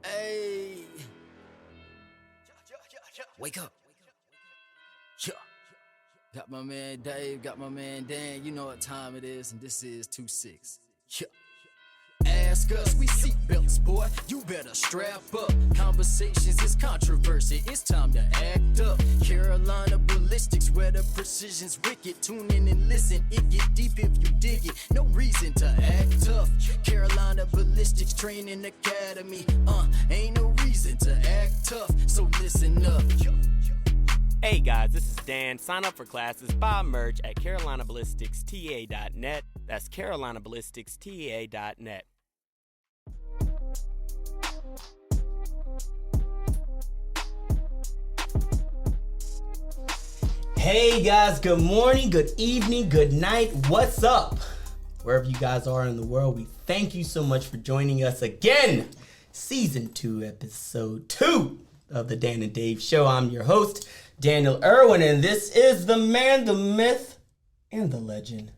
Hey, wake up. Yeah. Got my man Dave, got my man Dan. You know what time it is, and this is 2-6. Yeah. Ask us, we seatbelts, boy. You better strap up. Conversations is controversy. It's time to act up. Carolina ballistics, where the precision's wicked. Tune in and listen. It get deep if you dig it. No reason to act tough. Carolina ballistics training academy. Ain't no reason to act tough. So listen up. Hey guys, this is Dan. Sign up for classes by merch at carolinaballisticsta.net. That's carolinaballisticsta.net. Hey guys, good morning, good evening, good night. What's up? Wherever you guys are in the world, we thank you so much for joining us again. Season 2, episode 2 of the Dan and Dave Show. I'm your host, Daniel Irwin, and this is the man, the myth, and the legend,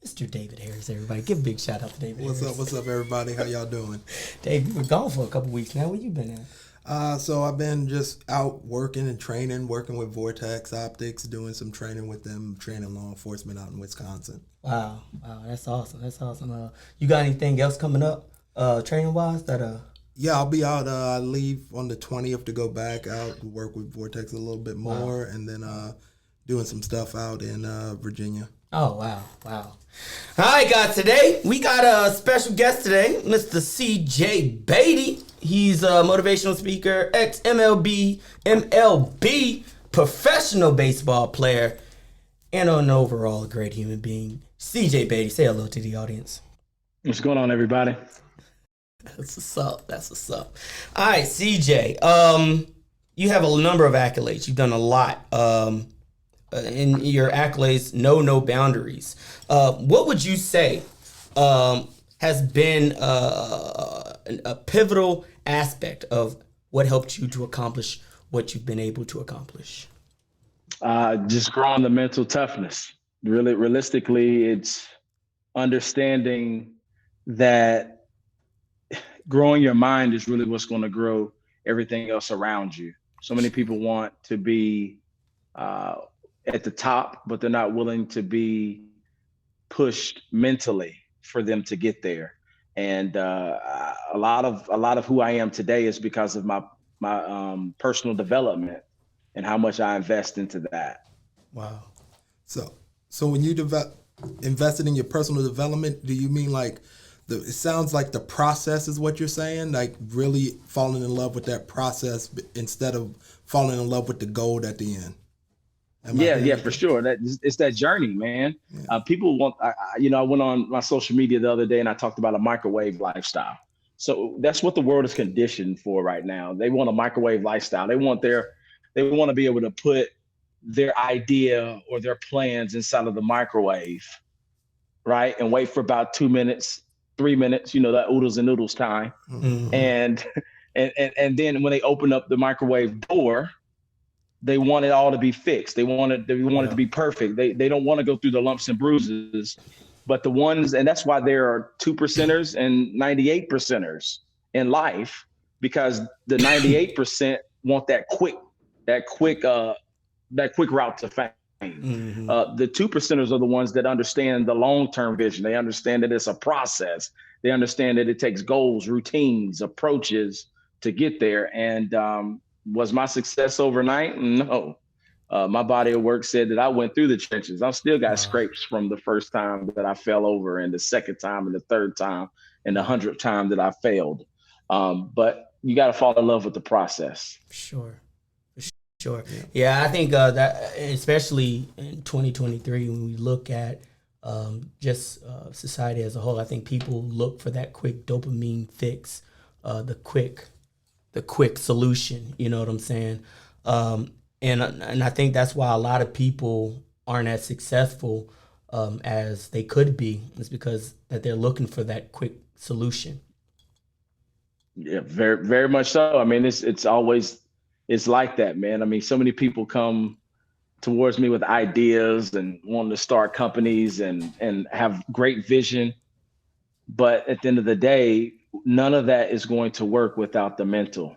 Mr. David Harris, everybody. Give a big shout out to David Harris. What's up, everybody? How y'all doing? Dave, you were gone for a couple weeks now. Where you been at? So I've been just out working and training, working with Vortex Optics, doing some training with them, training law enforcement out in Wisconsin. Wow, that's awesome. You got anything else coming up, training-wise, that Yeah, I'll be out. I leave on the 20th to go back out to work with Vortex a little bit more, and then doing some stuff out in Virginia. Oh, wow. All right, guys, today we got a special guest today, Mr. CJ Beatty. He's a motivational speaker, ex MLB professional baseball player, and an overall great human being. CJ Beatty, say hello to the audience. What's going on, everybody? That's what's up. All right, CJ, you have a number of accolades. You've done a lot. In your accolades, no boundaries. What would you say has been a pivotal aspect of what helped you to accomplish what you've been able to accomplish? Just growing the mental toughness. Really, realistically, it's understanding that growing your mind is really what's going to grow everything else around you. So many people want to be at the top, but they're not willing to be pushed mentally for them to get there. And a lot of who I am today is because of my personal development and how much I invest into that. Wow. So when you invested in your personal development, do you mean like it sounds like the process is what you're saying, like really falling in love with that process instead of falling in love with the goal at the end? Yeah, for sure. It's that journey, man. Yeah. People want, I went on my social media the other day and I talked about a microwave lifestyle. So that's what the world is conditioned for right now. They want a microwave lifestyle. They want to be able to put their idea or their plans inside of the microwave, right? And wait for about 2 minutes, 3 minutes, that oodles and noodles time. Mm-hmm. And then when they open up the microwave door, they want it all to be fixed. They want it to be perfect. They don't want to go through the lumps and bruises, but the ones, and that's why there are 2%ers and 98%ers in life, because the 98% want that quick route to fame. Mm-hmm. The 2%ers are the ones that understand the long-term vision. They understand that it's a process. They understand that it takes goals, routines, approaches to get there. And was my success overnight? No. My body of work said that I went through the trenches. I've still got scrapes from the first time that I fell over, and the second time, and the third time, and the 100th time that I failed. But you got to fall in love with the process. Sure. Yeah, I think that especially in 2023, when we look at just society as a whole, I think people look for that quick dopamine fix, the quick solution. You know what I'm saying? And I think that's why a lot of people aren't as successful as they could be. It's because that they're looking for that quick solution. Yeah, very, very much so. I mean, it's like that, man. I mean, so many people come towards me with ideas and wanting to start companies and have great vision. But at the end of the day, none of that is going to work without the mental.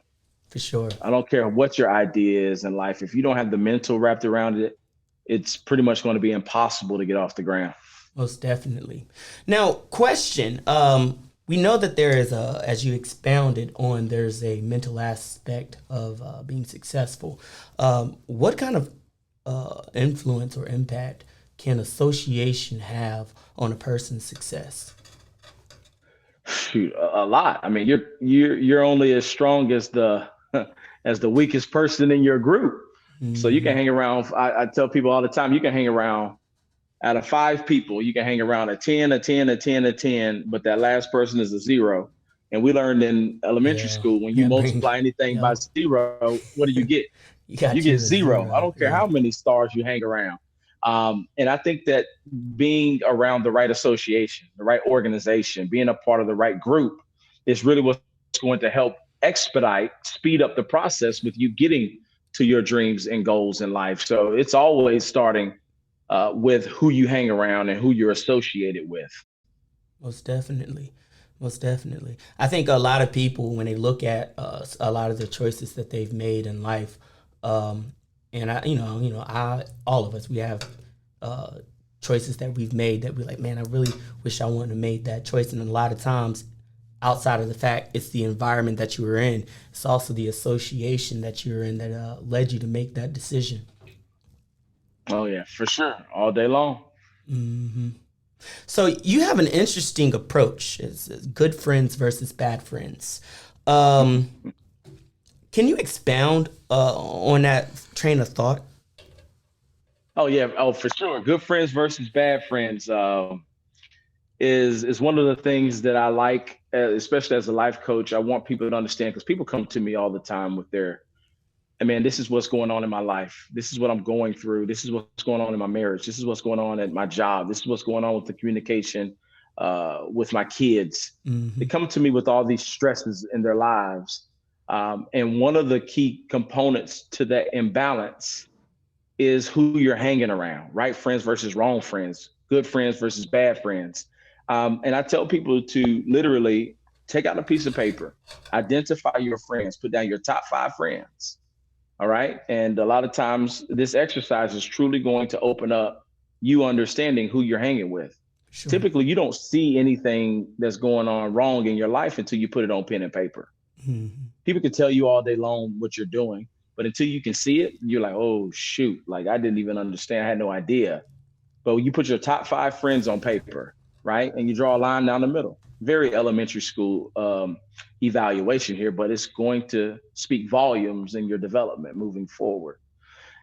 For sure. I don't care what your idea is in life. If you don't have the mental wrapped around it, it's pretty much going to be impossible to get off the ground. Most definitely. Now, question. We know that there is as you expounded on, there's a mental aspect of being successful. What kind of influence or impact can association have on a person's success? Shoot, a lot. I mean, you're only as strong as the as the weakest person in your group. Mm-hmm. So you can hang around. I tell people all the time, you can hang around out of 5 people, you can hang around a 10, a 10, a 10, a 10, but that last person is a 0. And we learned in elementary school, when you multiply anything by 0, what do you get? You get 0. I don't care how many stars you hang around. And I think that being around the right association, the right organization, being a part of the right group is really what's going to help speed up the process with you getting to your dreams and goals in life. So it's always starting with who you hang around and who you're associated with. Most definitely. Most definitely. I think a lot of people, when they look at a lot of the choices that they've made in life, and all of us, we have choices that we've made that we're like, man, I really wish I wouldn't have made that choice. And a lot of times, outside of the fact it's the environment that you were in, it's also the association that you're in that led you to make that decision. Oh, yeah, for sure. All day long. Mm-hmm. So you have an interesting approach. It's good friends versus bad friends. Can you expound on that train of thought? Oh, yeah. Oh, for sure. Good friends versus bad friends is one of the things that I like, especially as a life coach. I want people to understand, because people come to me all the time with this is what's going on in my life. This is what I'm going through. This is what's going on in my marriage. This is what's going on at my job. This is what's going on with the communication with my kids. Mm-hmm. They come to me with all these stresses in their lives. And one of the key components to that imbalance is who you're hanging around, right? Friends versus wrong friends, good friends versus bad friends. And I tell people to literally take out a piece of paper, identify your friends, put down your top 5 friends. All right. And a lot of times this exercise is truly going to open up you understanding who you're hanging with. Sure. Typically, you don't see anything that's going on wrong in your life until you put it on pen and paper. Mm-hmm. People can tell you all day long what you're doing, but until you can see it, you're like, oh, shoot, like I didn't even understand. I had no idea. But when you put your top 5 friends on paper, right, and you draw a line down the middle, very elementary school evaluation here, but it's going to speak volumes in your development moving forward.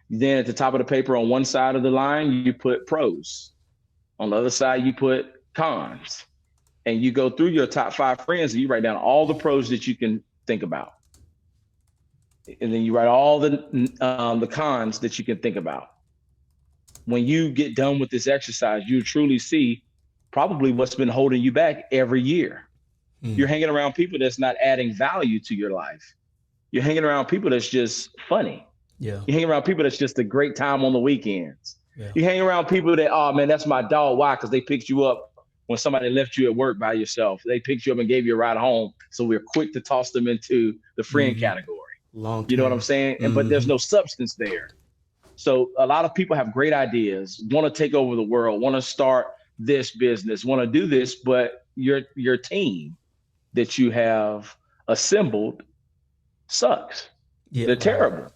Then at the top of the paper, on one side of the line, you put pros. On the other side, you put cons. And you go through your top 5 friends and you write down all the pros that you can think about. And then you write all the cons that you can think about. When you get done with this exercise, you truly see probably what's been holding you back every year. You're hanging around people that's not adding value to your life. You're hanging around people that's just funny. Yeah. You're hanging around people that's just a great time on the weekends. Yeah. You hang around people that, oh man, that's my dog. Why? Because they picked you up when somebody left you at work by yourself. They picked you up and gave you a ride home. So we're quick to toss them into the friend category. Long you know what I'm saying? And but there's no substance there. So a lot of people have great ideas, want to take over the world, want to start this business, want to do this, but your team that you have assembled sucks. Yeah, they're terrible.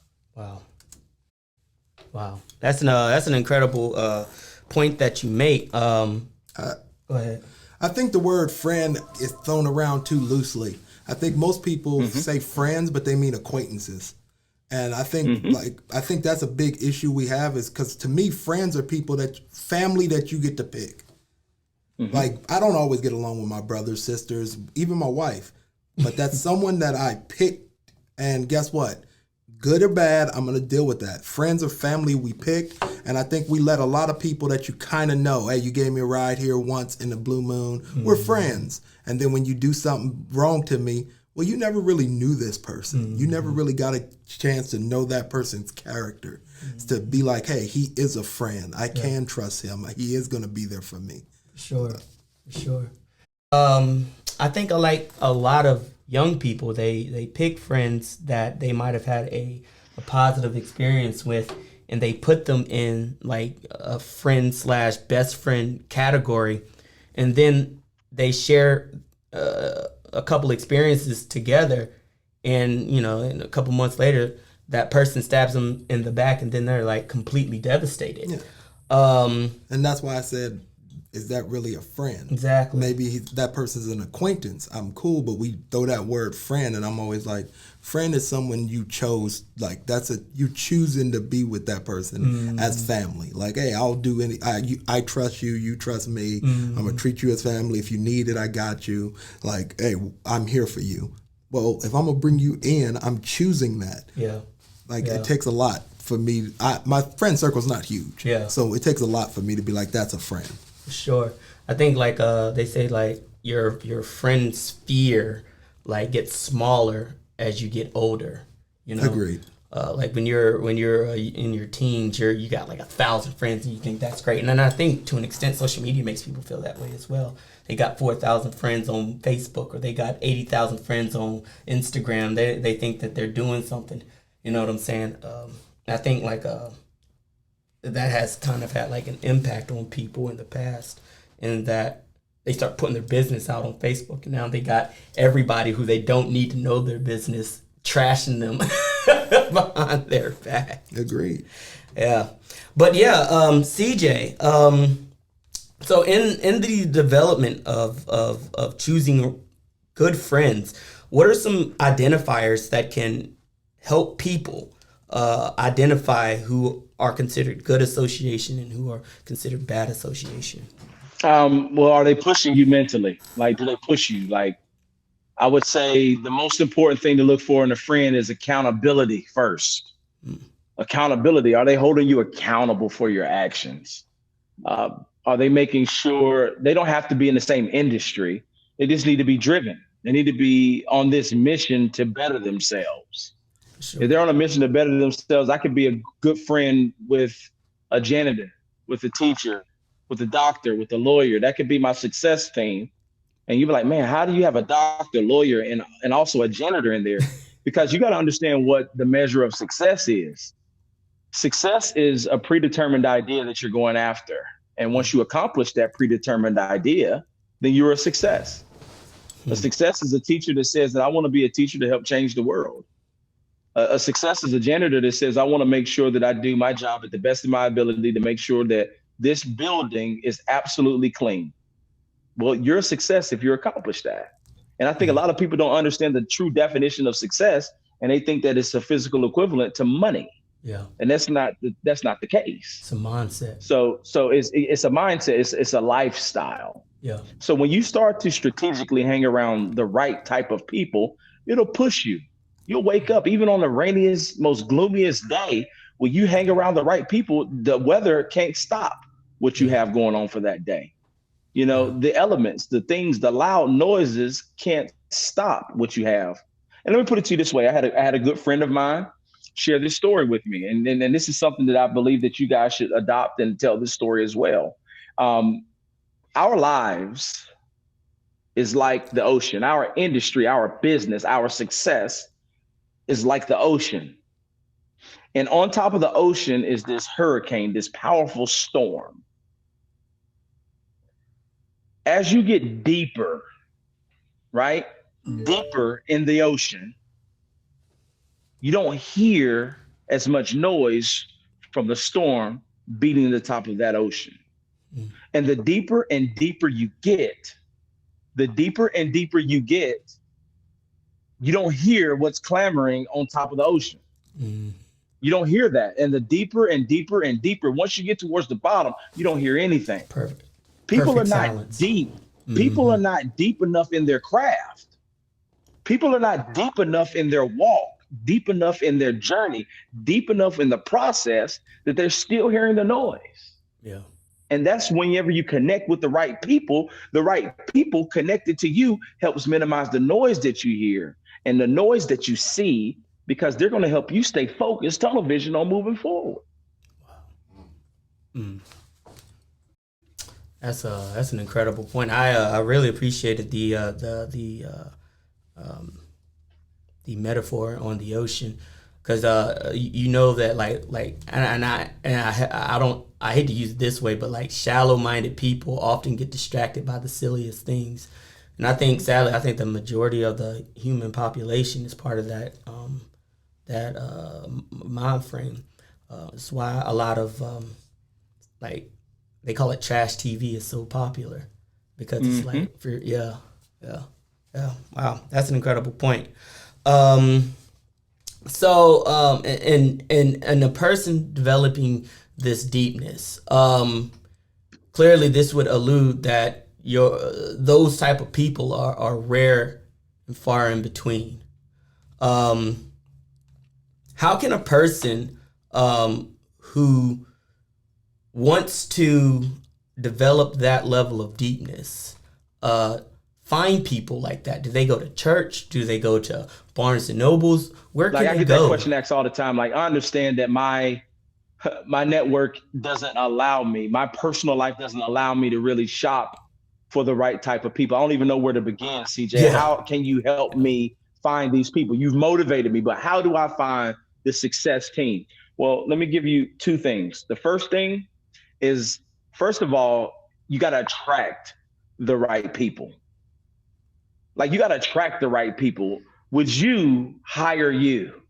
Wow. That's an incredible point that you make. Go ahead. I think the word friend is thrown around too loosely. I think most people say friends, but they mean acquaintances. And I think I think that's a big issue we have, is because to me, friends are family that you get to pick. Mm-hmm. Like, I don't always get along with my brothers, sisters, even my wife, but that's someone that I picked. And guess what? Good or bad, I'm going to deal with that. Friends or family we picked. And I think we let a lot of people that you kind of know, hey, you gave me a ride here once in the blue moon. Mm-hmm. We're friends. And then when you do something wrong to me, well, you never really knew this person. Mm-hmm. You never really got a chance to know that person's character. Mm-hmm. To be like, hey, he is a friend. I can trust him. He is going to be there for me. Sure. I think like a lot of young people, they pick friends that they might have had a positive experience with, and they put them in like a friend slash best friend category, and then they share a couple experiences together, and and a couple months later, that person stabs them in the back, and then they're like completely devastated. Yeah. And that's why I said, is that really a friend? Exactly. Maybe that person's an acquaintance. I'm cool, but we throw that word friend, and I'm always like, friend is someone you chose. Like you choosing to be with that person as family. Like, hey, I'll do I trust you. You trust me. I'm gonna treat you as family. If you need it, I got you. Like, hey, I'm here for you. Well, if I'm gonna bring you in, I'm choosing that. Yeah. Like it takes a lot for me. My friend circle's not huge. Yeah. So it takes a lot for me to be like, that's a friend. Sure. I think like they say like your friend sphere like gets smaller as you get older. Agreed. Like when you're in your teens, you got like 1,000 friends and you think that's great. And then I think to an extent social media makes people feel that way as well. They got 4,000 friends on Facebook, or they got 80,000 friends on Instagram. They think that they're doing something. You know what I'm saying? I think like that has kind of had like an impact on people in the past, in that they start putting their business out on Facebook, and now they got everybody who they don't need to know their business trashing them behind their back. Agreed. Yeah. But yeah, CJ, so in the development of choosing good friends, what are some identifiers that can help people identify who are considered good association and who are considered bad association? Well, are they pushing you mentally? Like, do they push you? Like, I would say the most important thing to look for in a friend is accountability first. Accountability. Are they holding you accountable for your actions? Are they making sure they don't have to be in the same industry? They just need to be driven. They need to be on this mission to better themselves. Sure. If they're on a mission to better themselves, I could be a good friend with a janitor, with a teacher, with a doctor, with a lawyer. That could be my success team. And you'd be like, man, how do you have a doctor, lawyer, and also a janitor in there? Because you got to understand what the measure of success is. Success is a predetermined idea that you're going after. And once you accomplish that predetermined idea, then you're a success. A success is a teacher that says that I want to be a teacher to help change the world. A success is a janitor that says, I want to make sure that I do my job at the best of my ability to make sure that this building is absolutely clean. Well, you're a success if you accomplish that. And I think a lot of people don't understand the true definition of success, and they think that it's a physical equivalent to money. Yeah. And that's not the case. It's a mindset. So it's a mindset. It's a lifestyle. Yeah. So when you start to strategically hang around the right type of people, it'll push you. You'll wake up even on the rainiest, most gloomiest day. When you hang around the right people, the weather can't stop what you have going on for that day. You know, the elements, the things, the loud noises can't stop what you have. And let me put it to you this way. I had a good friend of mine share this story with me. And this is something that I believe that you guys should adopt and tell this story as well. Our lives is like the ocean. Our industry, our business, our success is like the ocean. And on top of the ocean is this hurricane, this powerful storm. As you get deeper, right? Deeper in the ocean, you don't hear as much noise from the storm beating the top of that ocean. And the deeper and deeper you get, you don't hear what's clamoring on top of the ocean. You don't hear that. And the deeper and deeper and deeper, once you get towards the bottom, you don't hear anything. Perfect. People Perfect are not silence. deep. People are not deep enough in their craft. People are not deep enough in their walk, deep enough in their journey, deep enough in the process that they're still hearing the noise. Yeah. And that's whenever you connect with the right people connected to you helps minimize the noise that you hear and the noise that you see, because they're going to help you stay focused, tunnel vision on moving forward. That's an incredible point. I really appreciated the metaphor on the ocean, because you know that I hate to use it this way, but like shallow-minded people often get distracted by the silliest things, and I think sadly the majority of the human population is part of that mind frame. That's why a lot of they call it trash TV is so popular, because it's wow, that's an incredible point. And a person developing this deepness, clearly this would allude that those type of people are rare and far in between. How can a person who wants to develop that level of deepness find people like that? Do they go to church? Do they go to Barnes and Nobles? Where can I they get go? that question asked all the time. Like, I understand that my network doesn't allow me, my personal life doesn't allow me to really shop for the right type of people. I don't even know where to begin, CJ. Yeah. How can you help me find these people? You've motivated me, but how do I find the success team? Well, let me give you two things. The first thing is, first of all, you got to attract the right people. Like, you got to attract the right people. Would you hire you?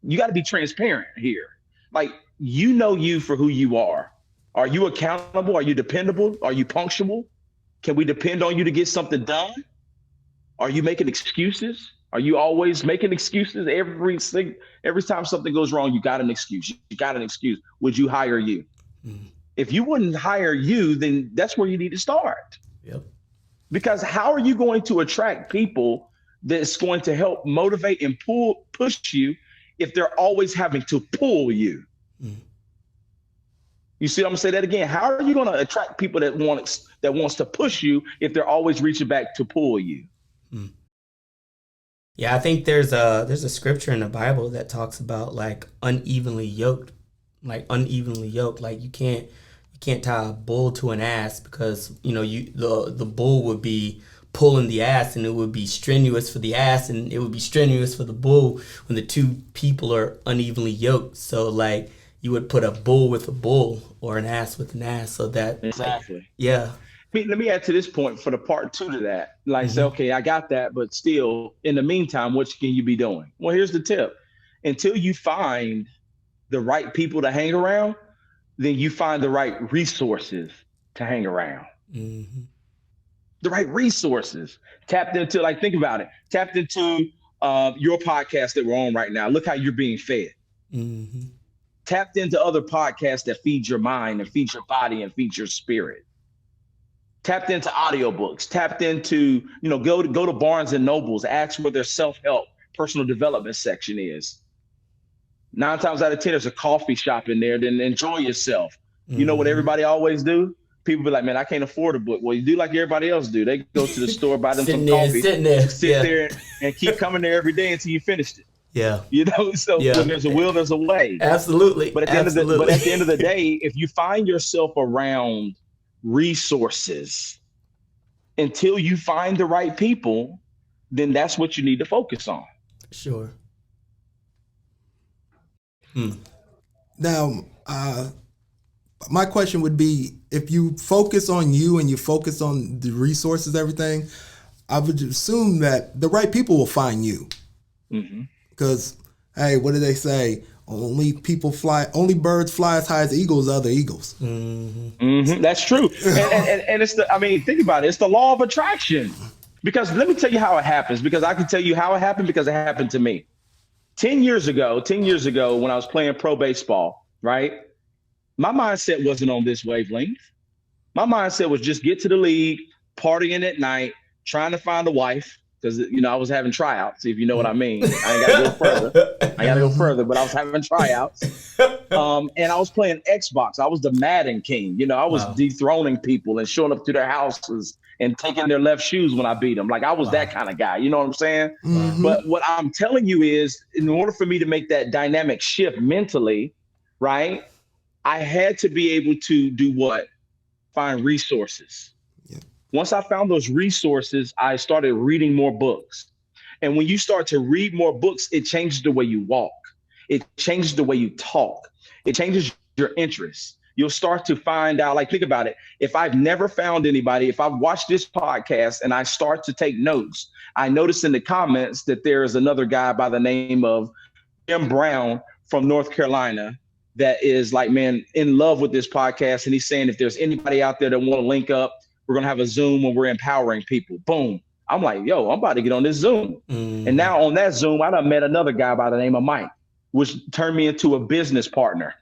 You got to be transparent here. Like, you know you for who you are. Are you accountable? Are you dependable? Are you punctual? Can we depend on you to get something done? Are you making excuses? Are you always making excuses? Every time something goes wrong, you got an excuse. You got an excuse. Would you hire you? If you wouldn't hire you, then that's where you need to start. Yep. Because how are you going to attract people that's going to help motivate and push you if they're always having to pull you? You see, I'm gonna say that again. How are you going to attract people that wants to push you if they're always reaching back to pull you? Yeah, I think there's a scripture in the Bible that talks about like unevenly yoked. Like you can't tie a bull to an ass, because the bull would be pulling the ass, and it would be strenuous for the ass, and it would be strenuous for the bull when the two people are unevenly yoked. So like you would put a bull with a bull or an ass with an ass, so that Exactly. Yeah. Let me add to this point for the part two to that. Like, say, okay, I got that, but still, in the meantime, what can you be doing? Well, here's the tip. Until you find the right people to hang around, then you find the right resources to hang around. The right resources. Tapped into, like, think about it. Tapped into your podcast that we're on right now. Look how you're being fed. Tapped into other podcasts that feed your mind and feed your body and feed your spirit. Tapped into audiobooks. Tapped into, go to Barnes and Nobles. Ask where their self-help, personal development section is. 9 times out of 10, there's a coffee shop in there. Then enjoy yourself. You know what everybody always do? People be like, man, I can't afford a book. Well, you do like everybody else do. They go to the store, buy them some coffee, sit there and keep coming there every day until you finished it. Yeah. So when there's a will, there's a way. Absolutely. But at the end of the day, if you find yourself around resources until you find the right people, then that's what you need to focus on. Sure. Now, my question would be, if you focus on you and you focus on the resources, everything, I would assume that the right people will find you. Because, hey, what do they say? Only birds fly as high as eagles, other eagles. That's true. And it's think about it. It's the law of attraction. Because let me tell you how it happens, because I can tell you how it happened, because it happened to me. 10 years ago, when I was playing pro baseball, right? My mindset wasn't on this wavelength. My mindset was just get to the league, partying at night, trying to find a wife, because I was having tryouts, if you know what I mean. I ain't got to go further. But I was having tryouts. And I was playing Xbox. I was the Madden king. I was dethroning people and showing up to their houses and taking their left shoes when I beat them. Like, I was that kind of guy. You know what I'm saying? But what I'm telling you is, in order for me to make that dynamic shift mentally, right, I had to be able to do what? find resources. Yeah. Once I found those resources, I started reading more books. And when you start to read more books, it changes the way you walk. It changes the way you talk. It changes your interests. You'll start to find out, like, think about it. If I've never found anybody, if I've watched this podcast and I start to take notes, I notice in the comments that there is another guy by the name of Jim Brown from North Carolina that is like, man, in love with this podcast. And he's saying, if there's anybody out there that want to link up, we're going to have a Zoom where we're empowering people. Boom. I'm like, yo, I'm about to get on this Zoom. And now on that Zoom, I done met another guy by the name of Mike, which turned me into a business partner,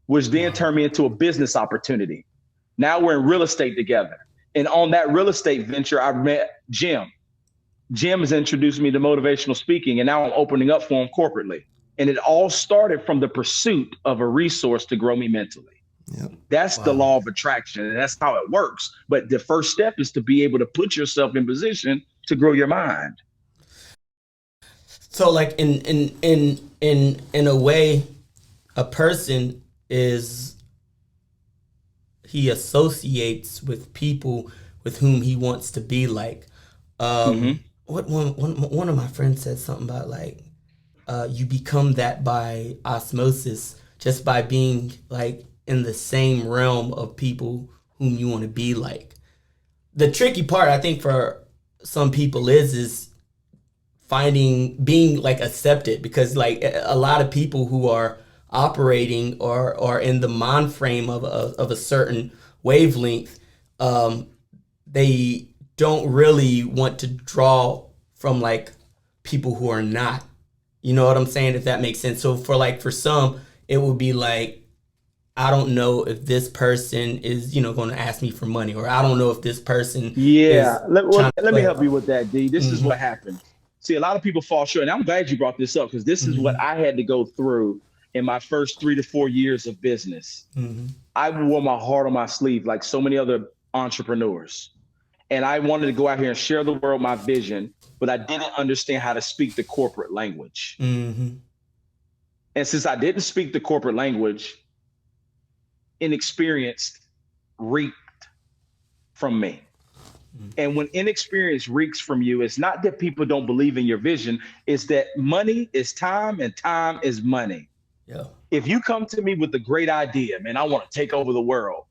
which then turned me into a business opportunity. Now we're in real estate together. And on that real estate venture, I met Jim. Jim has introduced me to motivational speaking, and now I'm opening up for him corporately. And it all started from the pursuit of a resource to grow me mentally. Yep. That's the law of attraction, and that's how it works. But the first step is to be able to put yourself in position to grow your mind. So, like in a way, a person he associates with people with whom he wants to be like. What one of my friends said something about, like, you become that by osmosis, just by being like in the same realm of people whom you want to be like. The tricky part, I think, for some people is being like accepted, because like a lot of people who are operating or in the mind frame of a certain wavelength, they don't really want to draw from like people who are not. You know what I'm saying? If that makes sense. So for some, it would be like, I don't know if this person is, going to ask me for money, or I don't know if this person. Yeah. Let me help you with that, D. This is what happened. See, a lot of people fall short, and I'm glad you brought this up, because this is what I had to go through in my first 3 to 4 years of business. I wore my heart on my sleeve like so many other entrepreneurs. And I wanted to go out here and share the world my vision, but I didn't understand how to speak the corporate language. And since I didn't speak the corporate language, inexperience reeked from me. And when inexperience reeks from you, it's not that people don't believe in your vision, it's that money is time and time is money. Yeah. If you come to me with a great idea, man, I want to take over the world,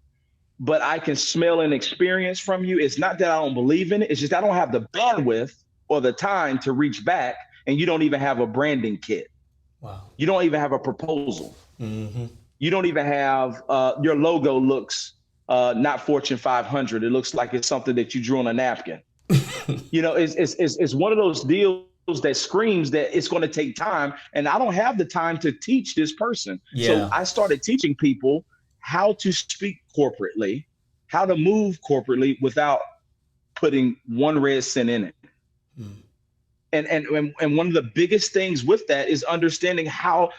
but I can smell an experience from you, it's not that I don't believe in it, it's just I don't have the bandwidth or the time to reach back, and you don't even have a branding kit. Wow. You don't even have a proposal. You don't even have, your logo looks not Fortune 500. It looks like it's something that you drew on a napkin. It's one of those deals that screams that it's going to take time, and I don't have the time to teach this person. Yeah. So I started teaching people how to speak corporately, how to move corporately without putting one red cent in it. And one of the biggest things with that is understanding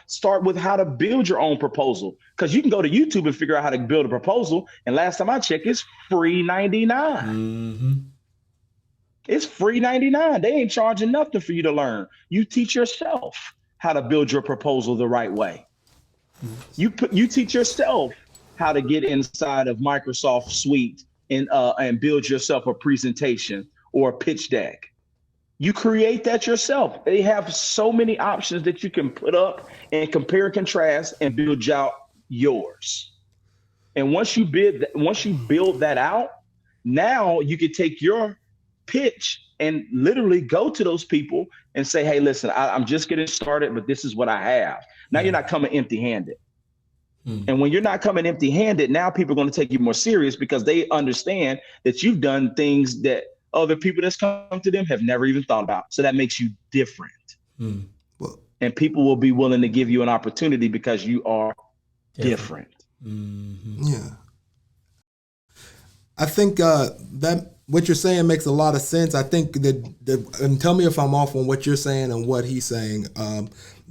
start with how to build your own proposal. Because you can go to YouTube and figure out how to build a proposal. And last time I checked, it's free 99. It's free 99. They ain't charging nothing for you to learn. You teach yourself how to build your proposal the right way. You teach yourself how to get inside of Microsoft Suite and build yourself a presentation or a pitch deck. You create that yourself. They have so many options that you can put up and compare and contrast and build out yours. And once you build that out, now you can take your pitch and literally go to those people and say, hey, listen, I'm just getting started, but this is what I have. Now you're not coming empty-handed. And when you're not coming empty-handed, now people are going to take you more serious, because they understand that you've done things that other people that's come to them have never even thought about. So that makes you different. Well, and people will be willing to give you an opportunity because you are different. Yeah. I think that what you're saying makes a lot of sense. I think that and tell me if I'm off on what you're saying and what he's saying.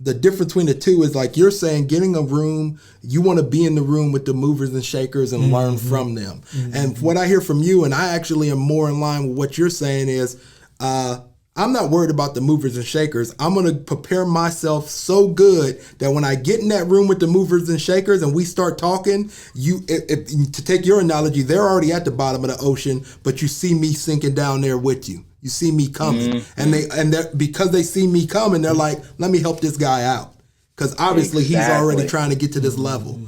The difference between the two is, like you're saying, getting a room, you want to be in the room with the movers and shakers and learn from them. And what I hear from you, and I actually am more in line with what you're saying, is I I'm not worried about the movers and shakers. I'm going to prepare myself so good that when I get in that room with the movers and shakers and we start talking, to take your analogy, they're already at the bottom of the ocean, but you see me sinking down there with you. You see me coming. And because they see me coming, they're like, let me help this guy out. Because obviously he's already trying to get to this level.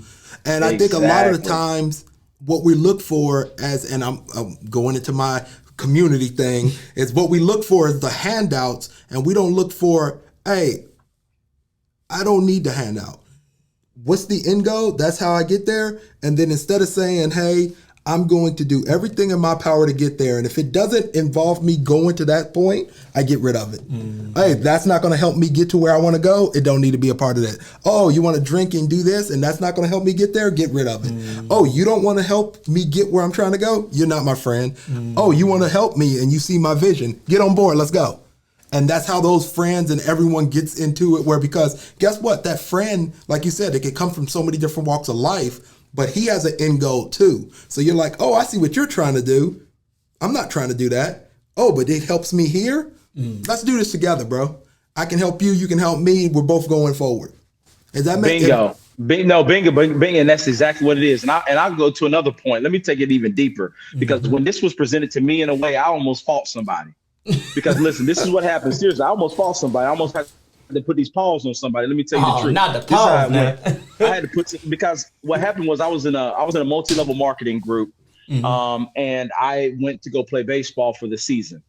And I think a lot of the times what we look for and I'm going into my community thing, is what we look for is the handouts, and we don't look for, hey, I don't need the handout. What's the end goal? That's how I get there. And then instead of saying, hey, I'm going to do everything in my power to get there, and if it doesn't involve me going to that point, I get rid of it. Hey, that's not going to help me get to where I want to go. It don't need to be a part of that. Oh, you want to drink and do this, and that's not going to help me get there? Get rid of it. Oh, you don't want to help me get where I'm trying to go? You're not my friend. Oh, you want to help me and you see my vision? Get on board. Let's go. And that's how those friends and everyone gets into it, because guess what? That friend, like you said, it can come from so many different walks of life, but he has an end goal too. So you're like, oh, I see what you're trying to do. I'm not trying to do that. Oh, but it helps me here. Let's do this together, bro. I can help you. You can help me. We're both going forward. Is that bingo? Bingo. And that's exactly what it is. And I'll go to another point. Let me take it even deeper, because when this was presented to me in a way, I almost fought somebody. Because listen, this is what happened. Seriously, I almost fought somebody. I almost had to put these paws on somebody. Let me tell you the truth. Not the paws, man. I had to put, because what happened was I was in a multi-level marketing group, and I went to go play baseball for the season.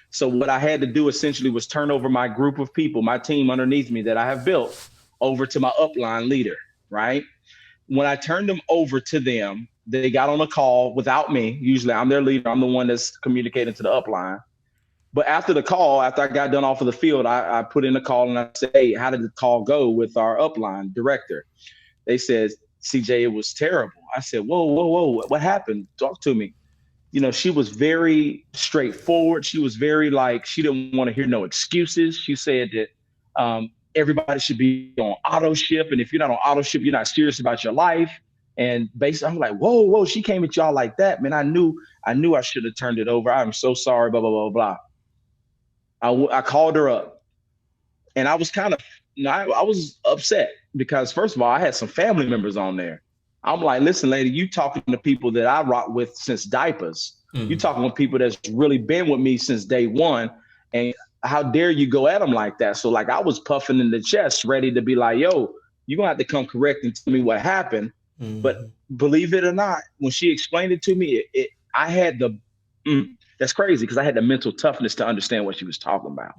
So what I had to do essentially was turn over my group of people, my team underneath me that I have built, over to my upline leader. Right? When I turned them over to them, they got on a call without me. Usually I'm their leader. I'm the one that's communicating to the upline. But after the call, after I got done off of the field, I put in a call and I said, hey, how did the call go with our upline director? They said, CJ, it was terrible. I said, whoa, what happened? Talk to me. You know, she was very straightforward. She was very she didn't want to hear no excuses. She said that everybody should be on auto ship. And if you're not on auto ship, you're not serious about your life. And basically, I'm like, whoa, she came at y'all like that, man. I knew I should have turned it over. I'm so sorry, blah, blah, blah, blah. I called her up, and I was I was upset because, first of all, I had some family members on there. I'm like, listen, lady, you talking to people that I rock with since diapers. You talking with people that's really been with me since day one. And how dare you go at them like that? So I was puffing in the chest, ready to be like, yo, you're going to have to come correct and tell me what happened. But believe it or not, when she explained it to me, I had the that's crazy, because I had the mental toughness to understand what she was talking about.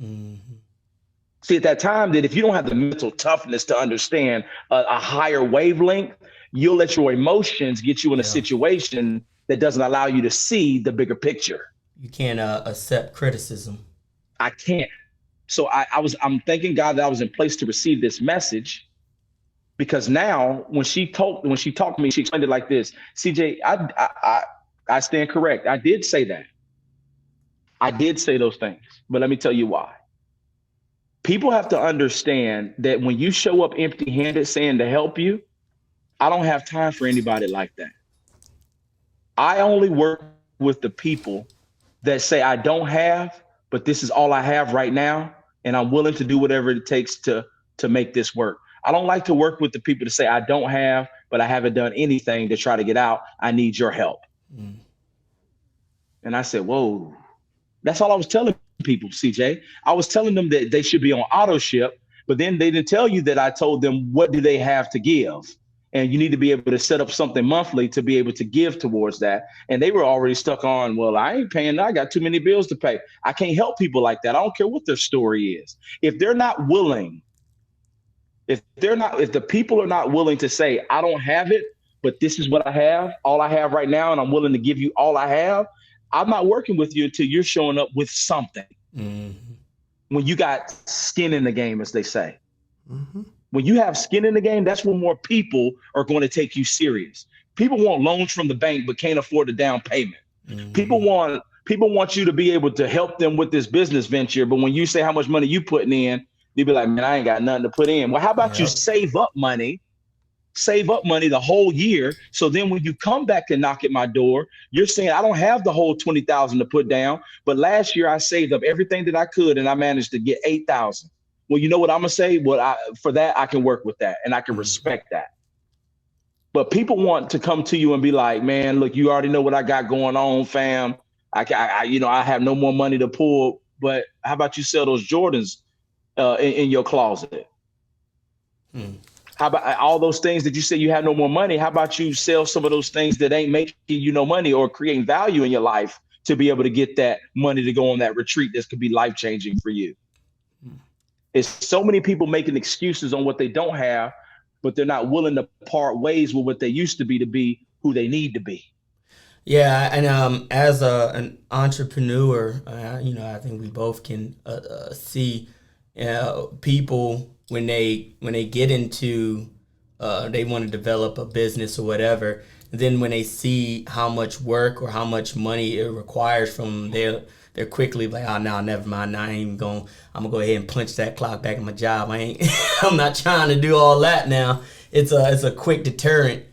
See, at that time, that if you don't have the mental toughness to understand a higher wavelength, you'll let your emotions get you in a situation that doesn't allow you to see the bigger picture. You can't accept criticism. I can't. So I'm thanking God that I was in place to receive this message, because now when she talked to me, she explained it like this: CJ, I stand correct. I did say that. I did say those things, but let me tell you why. People have to understand that when you show up empty-handed saying to help you, I don't have time for anybody like that. I only work with the people that say I don't have, but this is all I have right now, and I'm willing to do whatever it takes to make this work. I don't like to work with the people to say I don't have, but I haven't done anything to try to get out. I need your help. And I said, whoa. That's all I was telling people, CJ. I was telling them that they should be on auto ship, but then they didn't tell you that I told them what do they have to give. And you need to be able to set up something monthly to be able to give towards that. And they were already stuck on, well, I ain't paying. I got too many bills to pay. I can't help people like that. I don't care what their story is. If they're not willing, if the people are not willing to say, I don't have it, but this is what I have, all I have right now, and I'm willing to give you all I have, I'm not working with you until you're showing up with something. When you got skin in the game, as they say. When you have skin in the game, that's when more people are going to take you serious. People want loans from the bank, but can't afford the down payment. People want you to be able to help them with this business venture. But when you say how much money you putting in, you be like, man, I ain't got nothing to put in. Well, how about you save up money save up money the whole year. So then when you come back and knock at my door, you're saying, I don't have the whole 20,000 to put down, but last year I saved up everything that I could and I managed to get 8,000. Well, you know what I'm gonna say? For that, I can work with that and I can respect that. But people want to come to you and be like, man, look, you already know what I got going on, fam. I have no more money to pull, but how about you sell those Jordans in your closet? How about all those things that you say you have no more money? How about you sell some of those things that ain't making you no money or creating value in your life to be able to get that money to go on that retreat that could be life-changing for you? It's so many people making excuses on what they don't have, but they're not willing to part ways with what they used to be who they need to be. Yeah, and as an entrepreneur, I think we both can see people when they get into they want to develop a business or whatever. Then when they see how much work or how much money it requires from them, they're quickly like, oh no, never mind. I ain't even going. I'm gonna go ahead and punch that clock back in my job. I'm not trying to do all that now. It's a quick deterrent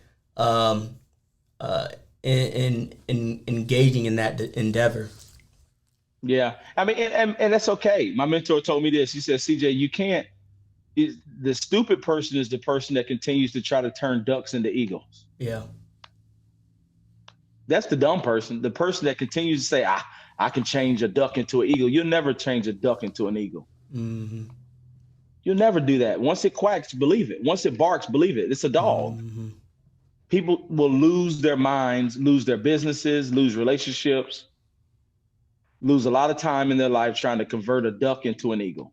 in engaging in that endeavor. Yeah, I mean, and that's okay. My mentor told me this. He said, CJ, you can't. The stupid person is the person that continues to try to turn ducks into eagles. Yeah. That's the dumb person. The person that continues to say, I can change a duck into an eagle. You'll never change a duck into an eagle. Mm-hmm. You'll never do that. Once it quacks, believe it. Once it barks, believe it. It's a dog. Mm-hmm. People will lose their minds, lose their businesses, lose relationships, lose a lot of time in their life trying to convert a duck into an eagle.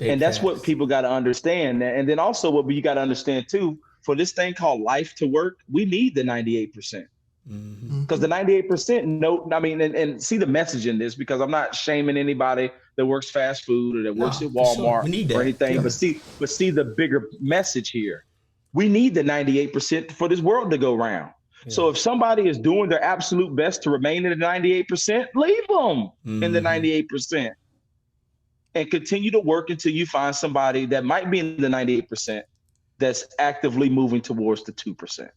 And that's what people got to understand. And then also what you got to understand too, for this thing called life to work, we need the 98%. Because the 98%, and see the message in this, because I'm not shaming anybody that works fast food or that works at Walmart or anything, sure. but see the bigger message here. We need the 98% for this world to go round. Yeah. So if somebody is doing their absolute best to remain in the 98%, leave them in the 98%. And continue to work until you find somebody that might be in the 98% that's actively moving towards the 2%.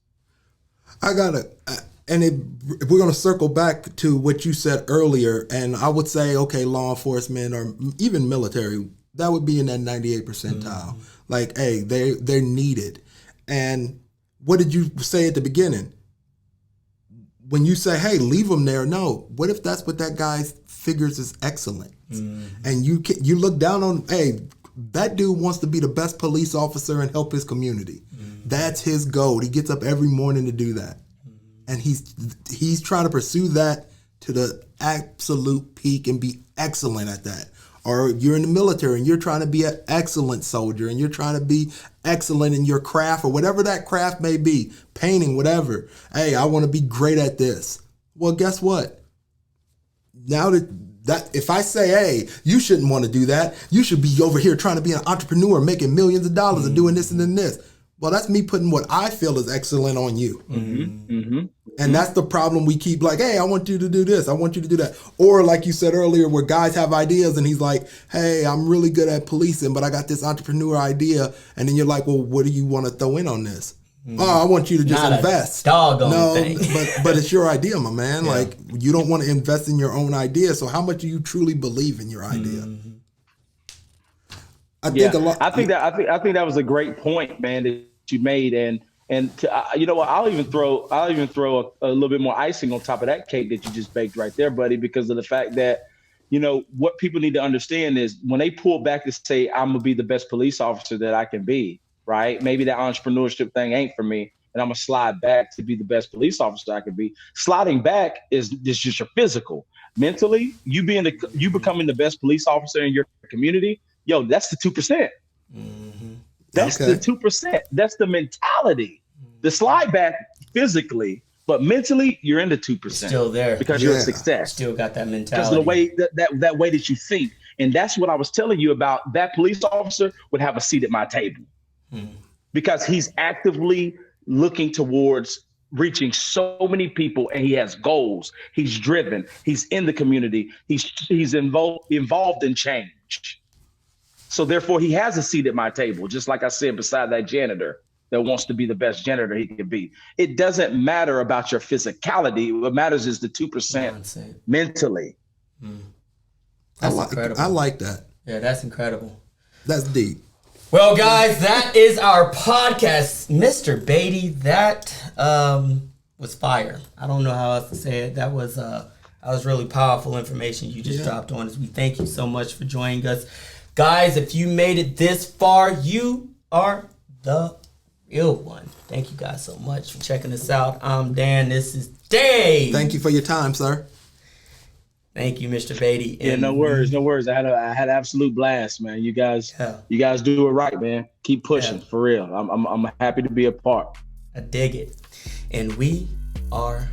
We're going to circle back to what you said earlier, and I would say, okay, law enforcement or even military, that would be in that 98 percentile. Like, hey, they're needed. And what did you say at the beginning? When you say, hey, leave them there, no. What if that's what that guy figures is excellent? And you look down on, hey, that dude wants to be the best police officer and help his community. That's his goal. He gets up every morning to do that. And he's trying to pursue that to the absolute peak and be excellent at that. Or you're in the military and you're trying to be an excellent soldier and you're trying to be excellent in your craft or whatever that craft may be, painting, whatever. Hey, I want to be great at this. Well, guess what? Now that if I say, hey, you shouldn't want to do that, you should be over here trying to be an entrepreneur making millions of dollars and doing this and then this. Well, that's me putting what I feel is excellent on you. And that's the problem. We keep like, hey, I want you to do this. I want you to do that. Or like you said earlier, where guys have ideas and he's like, hey, I'm really good at policing, but I got this entrepreneur idea. And then you're like, well, what do you want to throw in on this? Oh, I want you to just invest. No, thing. but it's your idea, my man. Yeah. Like, you don't want to invest in your own idea. So how much do you truly believe in your idea? I think that was a great point, man, that you made. And to, you know what? I'll even throw a little bit more icing on top of that cake that you just baked right there, buddy, because of the fact that, you know, what people need to understand is when they pull back to say, I'm gonna be the best police officer that I can be, right? Maybe that entrepreneurship thing ain't for me, and I'm gonna slide back to be the best police officer I can be. Sliding back is just your physical. Mentally, you becoming the best police officer in your community, yo, that's the 2%. That's the 2%. That's the mentality. The slide back physically, but mentally, you're in the 2%. Still there because you're a success. Still got that mentality. Because of the way that way that you think, and that's what I was telling you about. That police officer would have a seat at my table because he's actively looking towards reaching so many people, and he has goals. He's driven. He's in the community. He's involved in change. So therefore, he has a seat at my table, just like I said, beside that janitor. that wants to be the best janitor he can be. It doesn't matter about your physicality. What matters is the 2% mentally. That's incredible. I like that. Yeah, that's incredible. That's deep. Well, guys, that is our podcast. Mr. Beatty, that was fire. I don't know how else to say it. That was really powerful information you just dropped on us. We thank you so much for joining us. Guys, if you made it this far, you are the real one. Thank you guys so much for checking us out. I'm Dan. This is Dave. Thank you for your time, sir. Thank you, Mr. Beatty. Yeah, no worries. I had an absolute blast, man. You guys do it right, man. Keep pushing for real. I'm happy to be a part. I dig it. And we are